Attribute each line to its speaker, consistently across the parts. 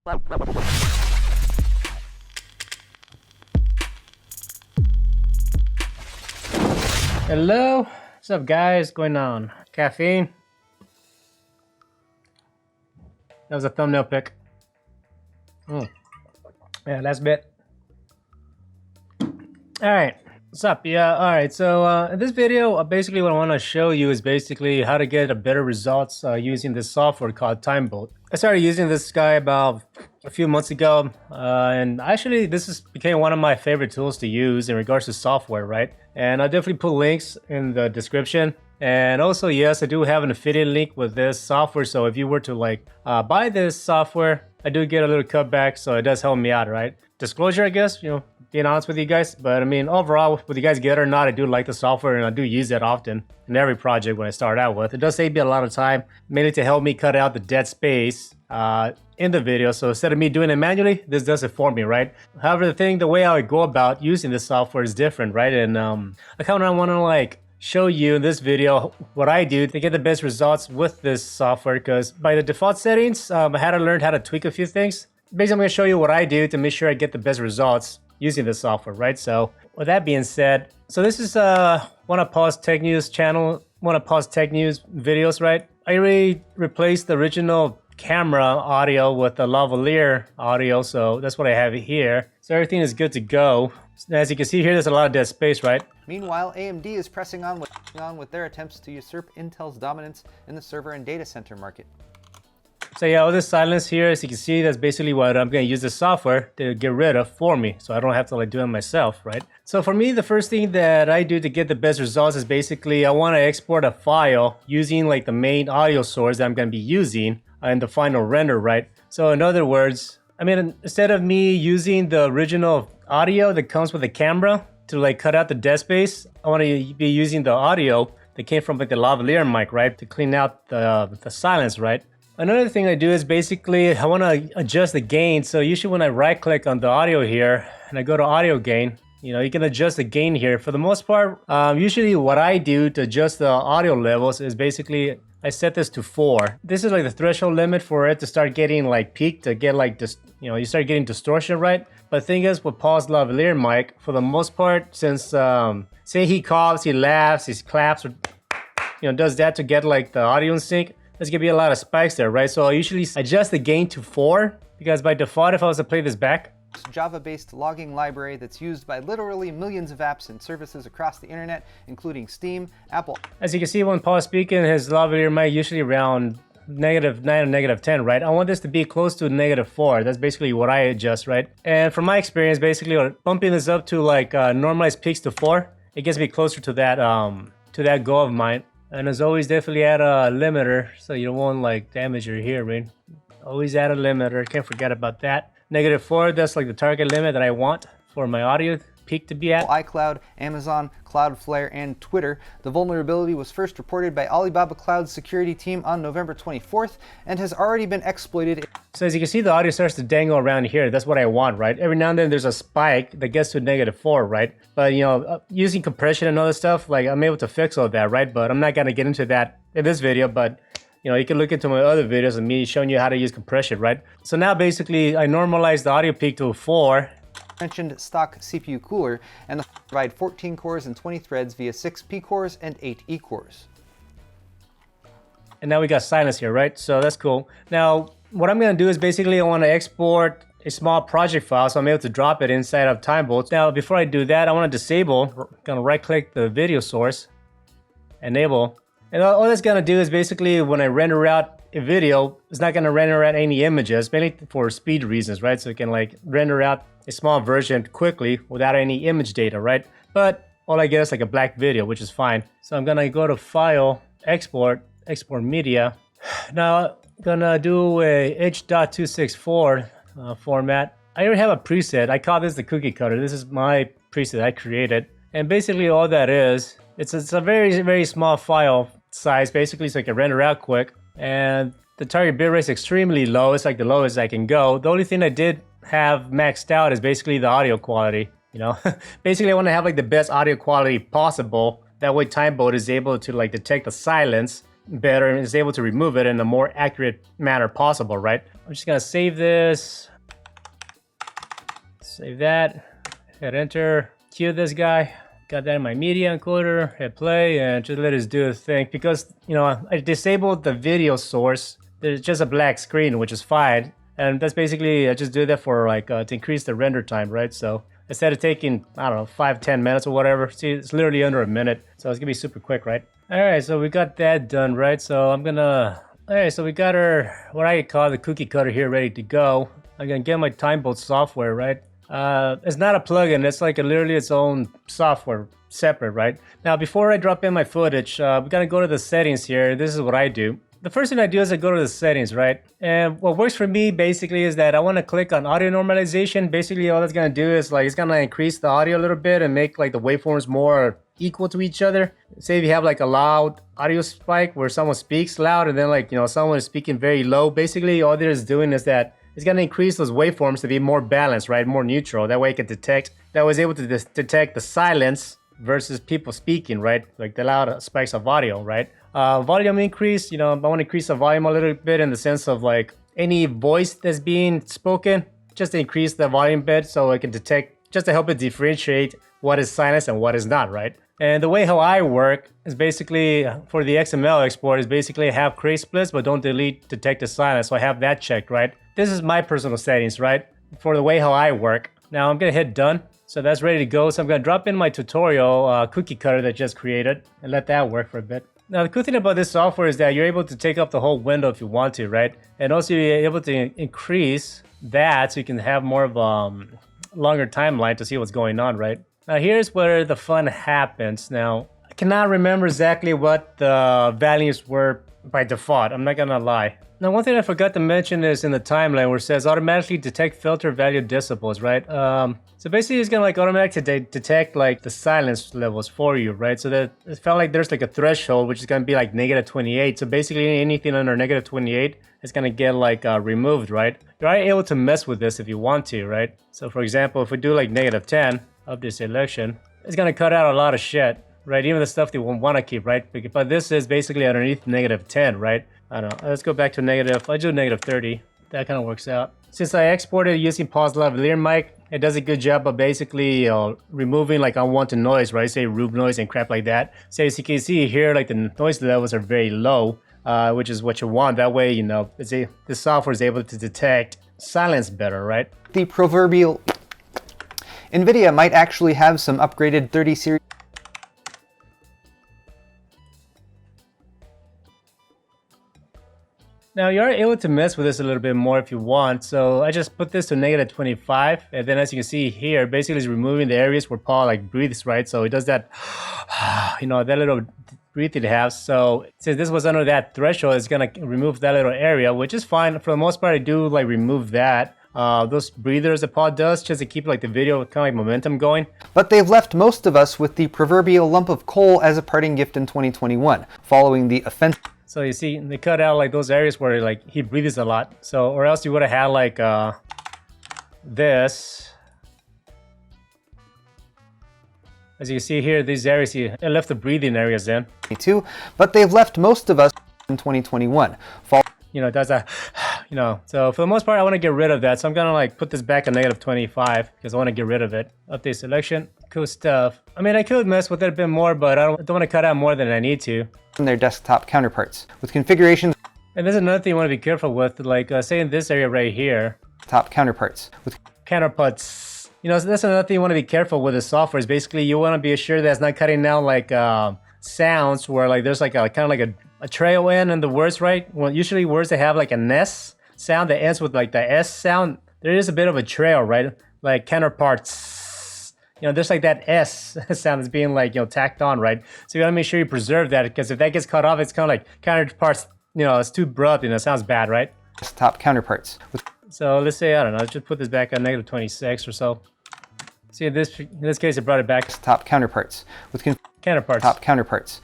Speaker 1: Hello, what's up guys? What's going on? Caffeine? That was a thumbnail pic. Yeah, last bit. Alright, what's up? Yeah, alright, so in this video, basically what I want to show you is basically how to get a better results using this software called Timebolt. I started using this guy about a few months ago, and actually this became one of my favorite tools to use in regards to software, right? And I'll definitely put links in the description. And also, yes, I do have an affiliate link with this software, so if you were to buy this software, I do get a little cutback, so it does help me out, right? Disclosure, I guess, being honest with you guys, but I mean, overall, whether you guys get it or not, I do like the software and I do use it often in every project when I start out with. It does save me a lot of time, mainly to help me cut out the dead space in the video. So instead of me doing it manually, this does it for me, right? However, the way I would go about using this software is different, right? And I kind of want to show you in this video what I do to get the best results with this software, because by the default settings, I had to learn how to tweak a few things. Basically, I'm going to show you what I do to make sure I get the best results using this software, right? So with that being said, so this is one of Paul's Tech News channel, one of Paul's Tech News videos, right? I already replaced the original camera audio with the lavalier audio, so that's what I have here. So everything is good to go. As you can see here, there's a lot of dead space, right?
Speaker 2: Meanwhile, AMD is pressing on with their attempts to usurp Intel's dominance in the server and data center market.
Speaker 1: So yeah, all this silence here, as you can see, that's basically what I'm going to use the software to get rid of for me, so I don't have to do it myself, right? So for me, the first thing that I do to get the best results is basically I want to export a file using the main audio source that I'm going to be using in the final render, right? So in other words, I mean, instead of me using the original audio that comes with the camera to cut out the dead space, I want to be using the audio that came from the lavalier mic, right? To clean out the silence, right? Another thing I do is basically I want to adjust the gain. So usually when I right click on the audio here and I go to audio gain, you can adjust the gain here. For the most part, usually what I do to adjust the audio levels is basically I set this to 4. This is the threshold limit for it to start getting peaked, to get this, you start getting distortion, right? But the thing is with Paul's lavalier mic, for the most part, since say he coughs, he laughs, he claps, or does that to get the audio in sync, there's gonna be a lot of spikes there, right? So I usually adjust the gain to 4, because by default, if I was to play this back,
Speaker 2: Java-based logging library that's used by literally millions of apps and services across the internet, including Steam, Apple.
Speaker 1: As you can see, when Paul's speaking, his lavalier mic usually around -9 or -10, right? I want this to be close to -4. That's basically what I adjust, right? And from my experience, basically bumping this up to normalized peaks to 4, it gets me closer to that goal of mine. And as always, definitely add a limiter so you don't want damage your hearing. Always add a limiter, can't forget about that. -4, that's the target limit that I want for my audio peak to be at.
Speaker 2: iCloud, Amazon, Cloudflare, and Twitter. The vulnerability was first reported by Alibaba Cloud's security team on November 24th and has already been exploited.
Speaker 1: So as you can see, the audio starts to dangle around here. That's what I want, right? Every now and then there's a spike that gets to -4, right? But using compression and other stuff, I'm able to fix all that, right? But I'm not gonna get into that in this video, but you can look into my other videos of me showing you how to use compression, right? So now basically I normalize the audio peak to 4.
Speaker 2: Mentioned stock CPU cooler, and provide 14 cores and 20 threads via 6 P cores and 8 E cores.
Speaker 1: And now we got silence here, right? So that's cool. Now what I'm going to do is basically I want to export a small project file, so I'm able to drop it inside of Timebolt. Now before I do that, I want to disable. I'm going to right click the video source, enable, and all that's going to do is basically when I render out a video, it's not going to render out any images, mainly for speed reasons, right? So it can render out a small version quickly without any image data, right? But all I get is a black video, which is fine. So I'm gonna go to File, Export Media. Now I'm gonna do a H.264 format. I already have a preset. I call this the cookie cutter. This is my preset I created. And basically all that is, it's a very, very small file size, basically, so I can render out quick. And the target bitrate is extremely low. It's the lowest I can go. The only thing I did have maxed out is basically the audio quality. Basically I want to have the best audio quality possible. That way Timebolt is able to detect the silence better and is able to remove it in a more accurate manner possible, right? I'm just gonna save this. Save that. Hit enter. Cue this guy. Got that in my media encoder. Hit play and just let it do its thing. Because, you know, I disabled the video source. There's just a black screen, which is fine. And that's basically, I just do that for like, to increase the render time, right? So instead of taking, I don't know, 5-10 minutes or whatever, see, it's literally under a minute. So it's gonna be super quick, right? All right, so we got that done, right? So I'm gonna, all right, so we got our, what I call the cookie cutter here ready to go. I'm gonna get my Timebolt software, right? It's not a plugin, it's like literally its own software, separate, right? Now, before I drop in my footage, we're gonna go to the settings here. This is what I do. The first thing I do is I go to the settings, right? And what works for me basically is that I want to click on audio normalization. Basically, all that's gonna do is like, it's gonna increase the audio a little bit and make like the waveforms more equal to each other. Say if you have like a loud audio spike where someone speaks loud and then like, you know, someone is speaking very low. Basically, all they're doing is that it's gonna increase those waveforms to be more balanced, right? More neutral. That way it can detect, that was able to detect the silence versus people speaking, right? Like the loud spikes of audio, right? Volume increase, you know, I want to increase the volume a little bit in the sense of like any voice that's being spoken, just to increase the volume bit so it can detect, just to help it differentiate what is silence and what is not, right? And the way how I work is basically, for the XML export, is basically have create splits, but don't delete detect the silence. So I have that checked, right? This is my personal settings, right? For the way how I work. Now I'm gonna hit done. So that's ready to go. So I'm gonna drop in my tutorial cookie cutter that I just created and let that work for a bit. Now the cool thing about this software is that you're able to take up the whole window if you want to, right? And also you're able to increase that so you can have more of a longer timeline to see what's going on, right? Now here's where the fun happens. Now I cannot remember exactly what the values were by default, I'm not gonna lie. Now one thing I forgot to mention is in the timeline where it says automatically detect filter value decibels, right? So basically it's gonna like automatically detect like the silence levels for you, right? So that it felt like there's like a threshold which is gonna be like -28. So basically anything under -28 is gonna get like removed, right? You're able to mess with this if you want to, right? So for example, if we do like -10 of this selection, it's gonna cut out a lot of shit, right? Even the stuff that we want to keep, right? But this is basically underneath -10, right? I don't know. Let's go back to negative. I do -30. That kind of works out. Since I exported using pause lavalier mic, it does a good job of basically removing like unwanted noise, right? Say roof noise and crap like that. So as you can see here, like the noise levels are very low, which is what you want. That way, you know, the software is able to detect silence better, right?
Speaker 2: The proverbial NVIDIA might actually have some upgraded 30 series.
Speaker 1: Now you are able to mess with this a little bit more if you want. So I just put this to -25, and then as you can see here, basically it's removing the areas where Paul like breathes, right? So it does that, you know, that little breathing it has. So since this was under that threshold, it's gonna remove that little area, which is fine. For the most part, I do like remove that. Those breathers that Paul does just to keep like the video kind of like momentum going.
Speaker 2: But they've left most of us with the proverbial lump of coal as a parting gift in 2021, following the offensive.
Speaker 1: So you see, they cut out like those areas where like he breathes a lot. So, or else you would have had like this. As you can see here, these areas, it left the breathing areas in.
Speaker 2: But they've left most of us in 2021.
Speaker 1: You know, it does that, you know. So for the most part, I want to get rid of that. So I'm gonna like put this back at -25 because I want to get rid of it. Update selection, cool stuff. I mean, I could mess with it a bit more, but I don't want to cut out more than I need to.
Speaker 2: Their desktop counterparts with configurations.
Speaker 1: And there's another thing you want to be careful with, like say in this area right here.
Speaker 2: Top counterparts with
Speaker 1: counterparts. You know, so that's another thing you want to be careful with the software. Is basically you want to be sure that it's not cutting out like sounds where like there's like a kind of like a trail end in the words, right? Well, usually words that have like an S sound that ends with like the S sound, there is a bit of a trail, right? Like counterparts. You know, there's like that S sound that's being like, you know, tacked on, right? So you gotta make sure you preserve that because if that gets cut off, it's kind of like counterparts, you know, it's too abrupt and it sounds bad, right?
Speaker 2: Top counterparts.
Speaker 1: So let's say, I don't know, let's just put this back at -26 or so. See, in this case, it brought it back.
Speaker 2: Top counterparts. With
Speaker 1: counterparts.
Speaker 2: Top counterparts.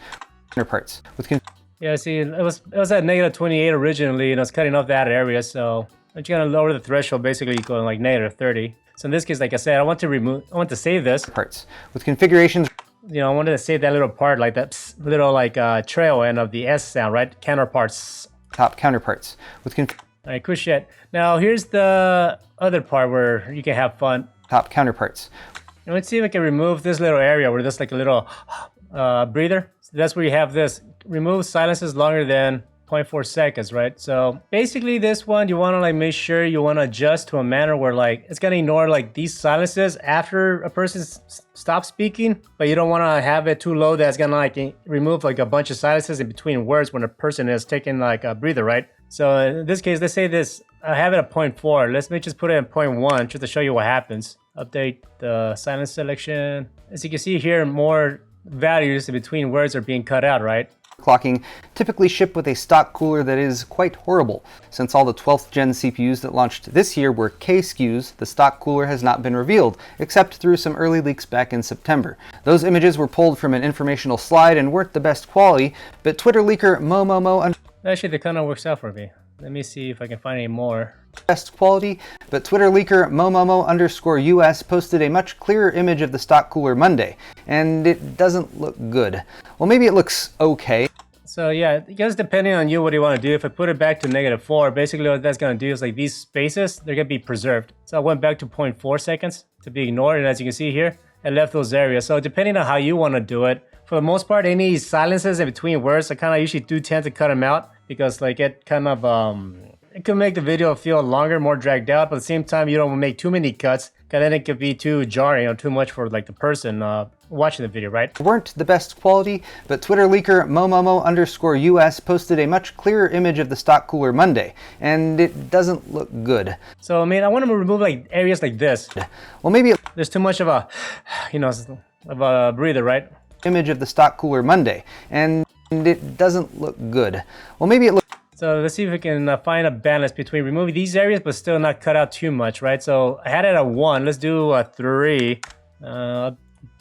Speaker 2: Counterparts. With
Speaker 1: yeah, see, it was at -28 originally, and I was cutting off that area, so I'm just gonna lower the threshold, basically going like -30. So in this case, like I said, I want to save this.
Speaker 2: Parts. With configurations.
Speaker 1: You know, I wanted to save that little part, like that little like trail end of the S sound, right? Counterparts.
Speaker 2: Top counterparts. With
Speaker 1: All right, cool shit. Now here's the other part where you can have fun.
Speaker 2: top counterparts.
Speaker 1: And let's see if I can remove this little area where there's like a little breather. So that's where you have this. Remove silences longer than 0.4 seconds, right? So basically this one, you want to like make sure you want to adjust to a manner where like it's going to ignore like these silences after a person stops speaking, but you don't want to have it too low that's going to like remove like a bunch of silences in between words when a person is taking like a breather, right? So in this case, let's say this, I have it at 0.4. Let's just put it at 0.1 just to show you what happens. Update the silence selection. As you can see here, more values in between words are being cut out, right?
Speaker 2: Clocking typically ship with a stock cooler that is quite horrible. Since all the 12th gen CPUs that launched this year were K SKUs, the stock cooler has not been revealed, except through some early leaks back in September. Those images were pulled from an informational slide and weren't the best quality, but Twitter leaker Momomo...
Speaker 1: Actually, that kind of works out for me. Let me see if I can find any more.
Speaker 2: Best quality, but Twitter leaker Momomo_US posted a much clearer image of the stock cooler Monday, and it doesn't look good. Well, maybe it looks okay.
Speaker 1: So yeah, I guess depending on you what you want to do, if I put it back to -4, basically what that's going to do is like these spaces, they're going to be preserved. So I went back to 0.4 seconds to be ignored, and as you can see here, I left those areas. So depending on how you want to do it, for the most part, any silences in between words, I kind of usually do tend to cut them out because like it kind of it could make the video feel longer, more dragged out, but at the same time you don't make too many cuts because then it could be too jarring or too much for like the person watching the video, right?
Speaker 2: Weren't the best quality, but Twitter leaker Momomo_US posted a much clearer image of the stock cooler Monday, and it doesn't look good.
Speaker 1: So I mean, I want to remove like areas like this.
Speaker 2: Well, maybe
Speaker 1: there's too much of a, you know, of a breather, right?
Speaker 2: Image of the stock cooler Monday, and it doesn't look good. Well, maybe it looks...
Speaker 1: So let's see if we can find a balance between removing these areas but still not cut out too much, right? So I had it at 1. Let's do a 3.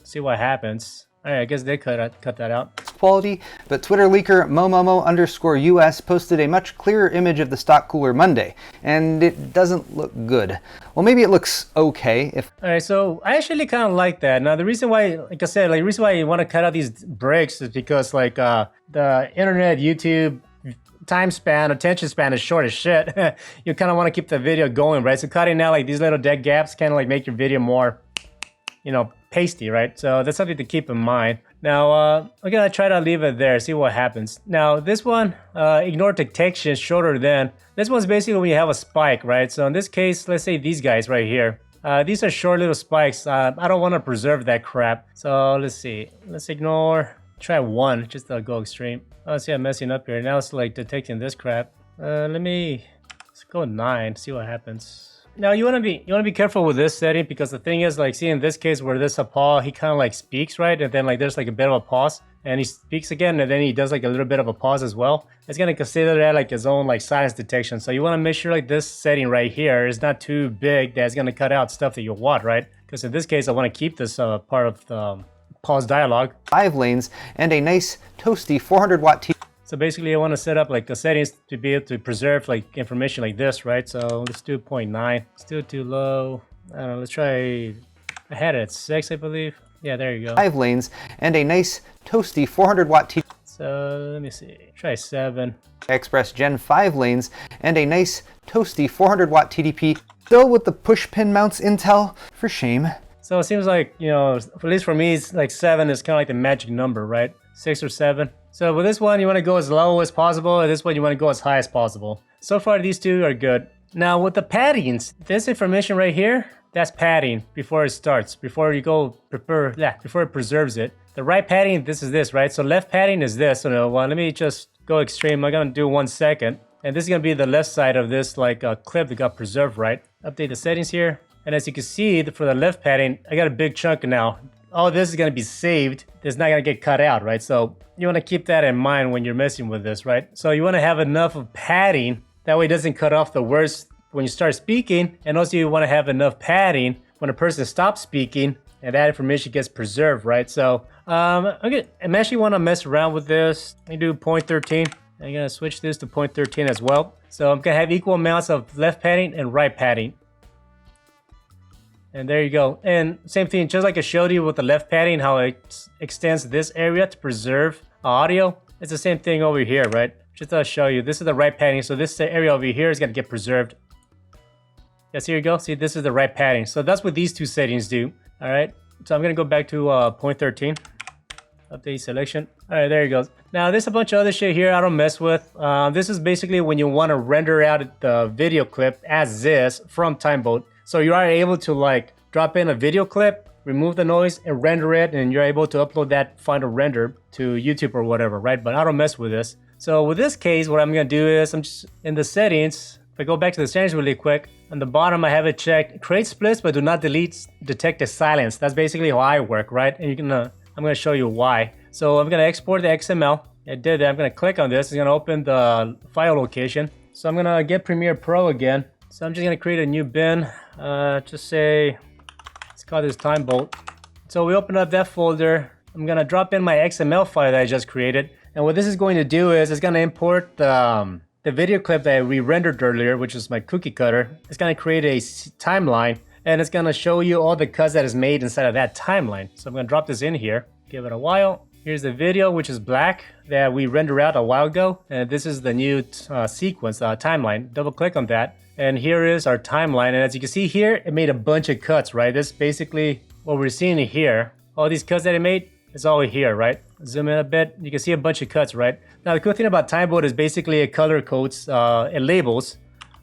Speaker 1: See what happens. All right, I guess they cut that out.
Speaker 2: Quality, but Twitter leaker Momomo_US posted a much clearer image of the stock cooler Monday, and it doesn't look good. Well, maybe it looks okay if...
Speaker 1: All right, so I actually kind of like that. Now, the reason why, like I said, like the reason why you want to cut out these breaks is because like the internet, YouTube, attention span is short as shit. You kind of want to keep the video going, right? So cutting out like these little dead gaps kind of like make your video more, you know, pasty, right? So that's something to keep in mind. Now, I'm gonna try to leave it there, see what happens. Now, this one, ignore detection shorter than. This one's basically when you have a spike, right? So in this case, let's say these guys right here. These are short little spikes. I don't want to preserve that crap. So let's see. Let's ignore. Try 1, just to go extreme. Oh, see, I'm messing up here. Now it's like detecting this crap. Let's go 9, see what happens. Now you want to be careful with this setting because the thing is, like, see in this case where this pause, he kind of like speaks, right, and then like there's like a bit of a pause, and he speaks again, and then he does like a little bit of a pause as well. It's gonna consider that like his own like silence detection. So you want to make sure like this setting right here is not too big that's gonna cut out stuff that you want, right? Because in this case, I want to keep this part of the pause dialogue. 5 lanes and a nice toasty 400-watt TV. So basically I want to set up like the settings to be able to preserve like information like this, right? So let's do 0.9. Still too low. I don't know, let's try, I had it at 6, I believe. Yeah, there you go.
Speaker 2: 5 lanes and a nice toasty 400-watt TV.
Speaker 1: So let me see, try 7.
Speaker 2: Express Gen 5 lanes and a nice toasty 400-watt TDP. Still with the push pin mounts Intel, for shame.
Speaker 1: So it seems like, you know, at least for me, it's like 7 is kind of like the magic number, right? 6 or 7. So with this one, you want to go as low as possible, and this one, you want to go as high as possible. So far, these two are good. Now, with the paddings, this information right here, that's padding before it starts, before you go before it preserves it. The right padding, this is this, right? So left padding is this. So well, let me just go extreme. I'm going to do 1 second. And this is going to be the left side of this like clip that got preserved, right? Update the settings here. And as you can see, for the left padding, I got a big chunk now. All this is going to be saved. It's not going to get cut out, right? So you want to keep that in mind when you're messing with this, right? So you want to have enough of padding. That way it doesn't cut off the words when you start speaking. And also you want to have enough padding when a person stops speaking and that information gets preserved, right? So I'm actually want to mess around with this. I do 0.13. I'm going to switch this to 0.13 as well. So I'm going to have equal amounts of left padding and right padding. And there you go. And same thing, just like I showed you with the left padding, how it extends this area to preserve audio. It's the same thing over here, right? Just to show you, this is the right padding. So this area over here is gonna get preserved. Yes, here you go. See, this is the right padding. So that's what these two settings do. All right. So I'm gonna go back to point 13. Update selection. All right, there you go. Now there's a bunch of other shit here I don't mess with. This is basically when you want to render out the video clip as this from Timebolt. So you are able to like drop in a video clip, remove the noise, and render it, and you're able to upload that final render to YouTube or whatever, right? But I don't mess with this. So with this case, what I'm gonna do is I'm just in the settings. If I go back to the settings really quick, on the bottom I have it checked: create splits but do not delete detected silence. That's basically how I work, right? And I'm gonna show you why. So I'm gonna export the XML. I did that. I'm gonna click on this. It's gonna open the file location. So I'm gonna get Premiere Pro again. So I'm just gonna create a new bin. Just say, let's call this Timebolt. So we open up that folder. I'm gonna drop in my XML file that I just created. And what this is going to do is it's gonna import the video clip that we rendered earlier, which is my cookie cutter. It's gonna create a timeline, and it's gonna show you all the cuts that is made inside of that timeline. So I'm gonna drop this in here, give it a while. Here's the video, which is black, that we rendered out a while ago. And this is the new sequence, timeline. Double click on that. And here is our timeline. And as you can see here, it made a bunch of cuts, right? This is basically what we're seeing here. All these cuts that it made, it's all here, right? Zoom in a bit, you can see a bunch of cuts, right? Now the cool thing about Timebolt is basically it color codes, it labels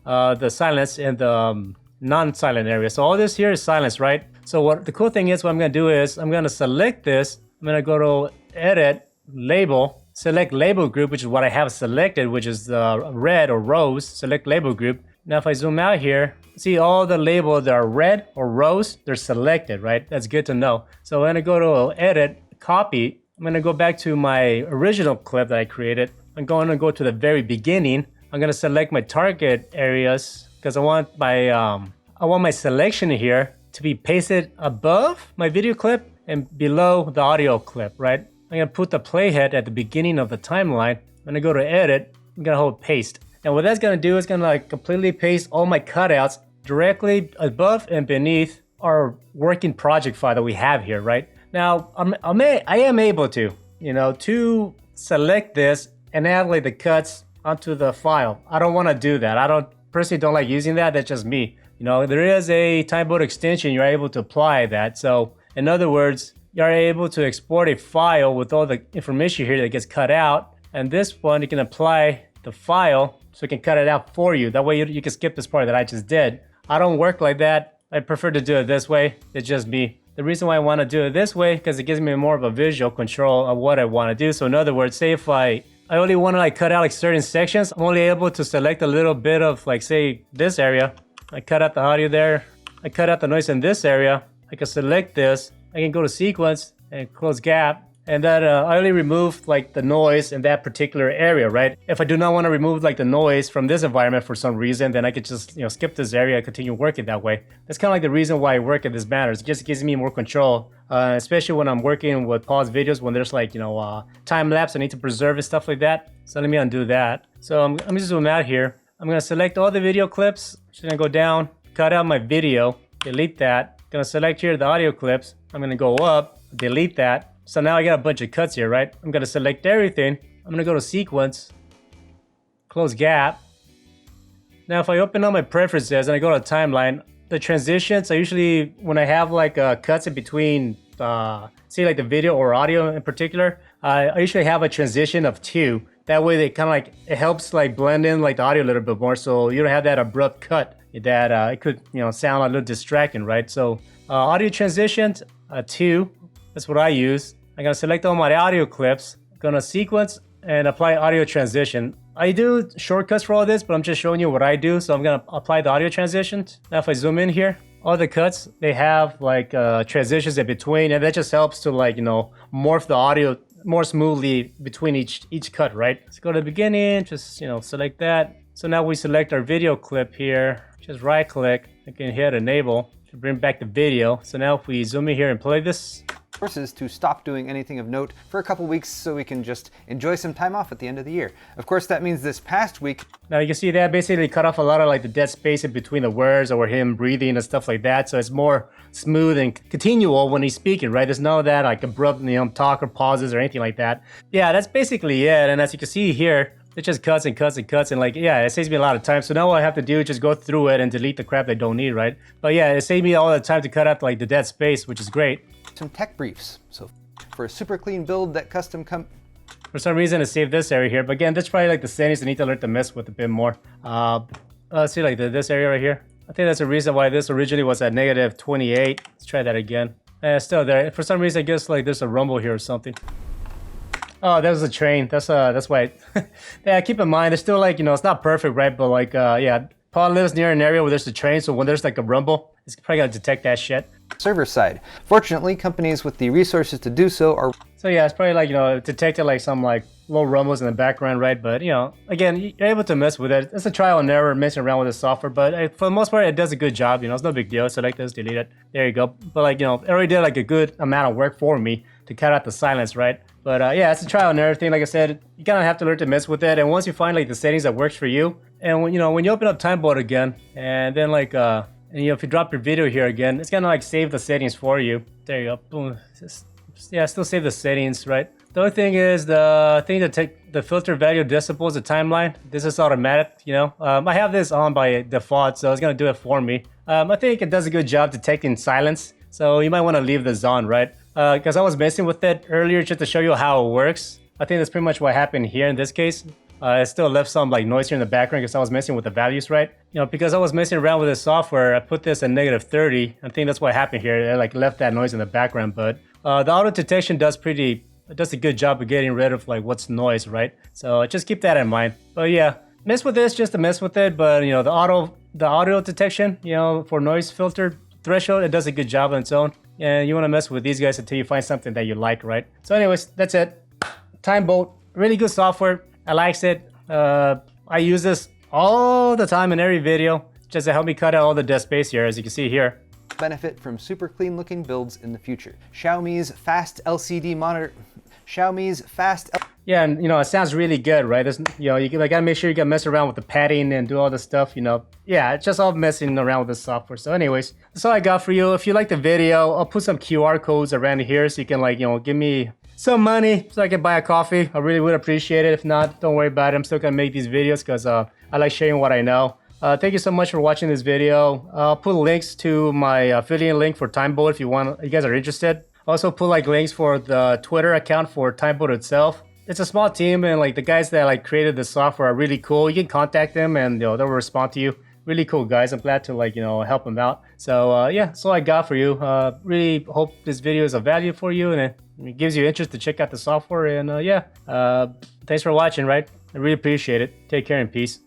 Speaker 1: the silence and the non-silent area. So all this here is silence, right? So what the cool thing is, what I'm gonna do is I'm gonna select this. I'm gonna go to edit, label, select label group, which is what I have selected, which is the red or rose, select label group. Now if I zoom out here, see all the labels that are red or rose, they're selected, right? That's good to know. So I'm gonna go to edit, copy. I'm gonna go back to my original clip that I created. I'm going to go to the very beginning. I'm gonna select my target areas because I want my selection here to be pasted above my video clip and below the audio clip, right? I'm gonna put the playhead at the beginning of the timeline. I'm gonna go to edit. I'm gonna hold paste. And what that's gonna do is gonna like completely paste all my cutouts directly above and beneath our working project file that we have here, right? Now, I am able to, to select this and add like the cuts onto the file. I don't wanna do that. I personally don't like using that. That's just me. There is a Timebolt extension you're able to apply that. So in other words, you're able to export a file with all the information here that gets cut out. And this one, you can apply the file so it can cut it out for you. That way you can skip this part that I just did. I don't work like that. I prefer to do it this way. It's just me. The reason why I want to do it this way, because it gives me more of a visual control of what I want to do. So in other words, say if I only want to like cut out like certain sections, I'm only able to select a little bit of like, say this area. I cut out the audio there. I cut out the noise in this area. I can select this. I can go to sequence and close gap, and that I only remove like the noise in that particular area, right? If I do not want to remove like the noise from this environment for some reason, then I could just skip this area and continue working that way. That's kind of like the reason why I work in this manner. It just gives me more control, especially when I'm working with pause videos when there's like time lapse I need to preserve and stuff like that. So let me undo that. So I'm just zoom out here. I'm gonna select all the video clips. Just gonna go down, cut out my video, delete that. Gonna select here the audio clips. I'm gonna go up, delete that. So now I got a bunch of cuts here, right? I'm gonna select everything. I'm gonna go to sequence, close gap. Now if I open up my preferences and I go to timeline, the transitions, I usually, when I have like cuts in between, say like the video or audio in particular, I usually have a transition of 2. That way they kind of like, it helps like blend in like the audio a little bit more, so you don't have that abrupt cut that it could sound a little distracting, right? So audio transitions, 2, that's what I use. I'm gonna select all my audio clips, gonna sequence and apply audio transition. I do shortcuts for all this, but I'm just showing you what I do. So I'm gonna apply the audio transitions. Now if I zoom in here, all the cuts, they have like transitions in between, and that just helps to like, morph the audio more smoothly between each cut, right? Let's go to the beginning, just, select that. So now we select our video clip here, just right click, I can hit enable to bring back the video. So now if we zoom in here and play this,
Speaker 2: Forces to stop doing anything of note for a couple weeks so we can just enjoy some time off at the end of the year. Of course, that means this past week.
Speaker 1: Now you can see that basically cut off a lot of like the dead space in between the words or him breathing and stuff like that. So it's more smooth and continual when he's speaking, right? There's none of that like abrupt, talk or pauses or anything like that. Yeah, that's basically it. And as you can see here, it just cuts and cuts and cuts, and like, yeah, it saves me a lot of time. So now what I have to do is just go through it and delete the crap I don't need, right? But yeah, it saved me all the time to cut out like the dead space, which is great.
Speaker 2: Some tech briefs. So for a super clean build that custom
Speaker 1: for some reason, it saved this area here. But again, that's probably like the settings I need to learn to mess with a bit more. Let's see, like this area right here. I think that's the reason why this originally was at negative 28. Let's try that again. Still there. For some reason, I guess like there's a rumble here or something. Oh, there's a train. That's why. Yeah, keep in mind, it's still like, it's not perfect, right? But like, yeah, Paul lives near an area where there's a train, so when there's like a rumble, it's probably gonna detect that shit.
Speaker 2: server side. Fortunately, companies with the resources to do so are...
Speaker 1: So yeah, it's probably like, detected like some like low rumbles in the background, right? But again, you're able to mess with it. It's a trial and error messing around with the software, but for the most part, it does a good job. It's no big deal. Select this, delete it. There you go. But like, it already did like a good amount of work for me to cut out the silence, right? But yeah, it's a trial and error thing. Like I said, you kind of have to learn to mess with it. And once you find like the settings that works for you, and when you open up Timebolt again, and then like and, if you drop your video here again, it's gonna like save the settings for you. There you go. Boom. Yeah, still save the settings, right? The only thing is the thing to take the filter value decibels, the timeline. This is automatic, I have this on by default, so it's gonna do it for me. I think it does a good job detecting silence, so you might want to leave this on, right? Because I was messing with it earlier just to show you how it works. I think that's pretty much what happened here in this case. It still left some like noise here in the background because I was messing with the values, right? Because I was messing around with the software, I put this at negative 30. I think that's what happened here. It like left that noise in the background, but the auto detection does a good job of getting rid of like what's noise, right? So just keep that in mind. But yeah, mess with this just to mess with it. But the audio detection, for noise filter threshold, it does a good job on its own. And you want to mess with these guys until you find something that you like, right? So anyways, that's it. Timebolt, really good software. I likes it. I use this all the time in every video just to help me cut out all the dead space here, as you can see here.
Speaker 2: Benefit from super clean looking builds in the future. Xiaomi's fast LCD monitor.
Speaker 1: Yeah, and it sounds really good, right? There's, you gotta make sure you can mess around with the padding and do all this stuff, Yeah, it's just all messing around with the software. So anyways, that's all I got for you. If you like the video, I'll put some QR codes around here so you can give me some money so I can buy a coffee. I really would appreciate it. If not, don't worry about it. I'm still gonna make these videos because I like sharing what I know. Thank you so much for watching this video. I'll put links to my affiliate link for Timebolt if you guys are interested. Also put like links for the Twitter account for Timebolt itself. It's a small team, and like the guys that created the software are really cool. You can contact them and they'll respond to you. Really cool guys. I'm glad to help them out. So yeah, that's all I got for you. Really hope this video is of value for you and it gives you interest to check out the software. And yeah, thanks for watching, right? I really appreciate it. Take care and peace.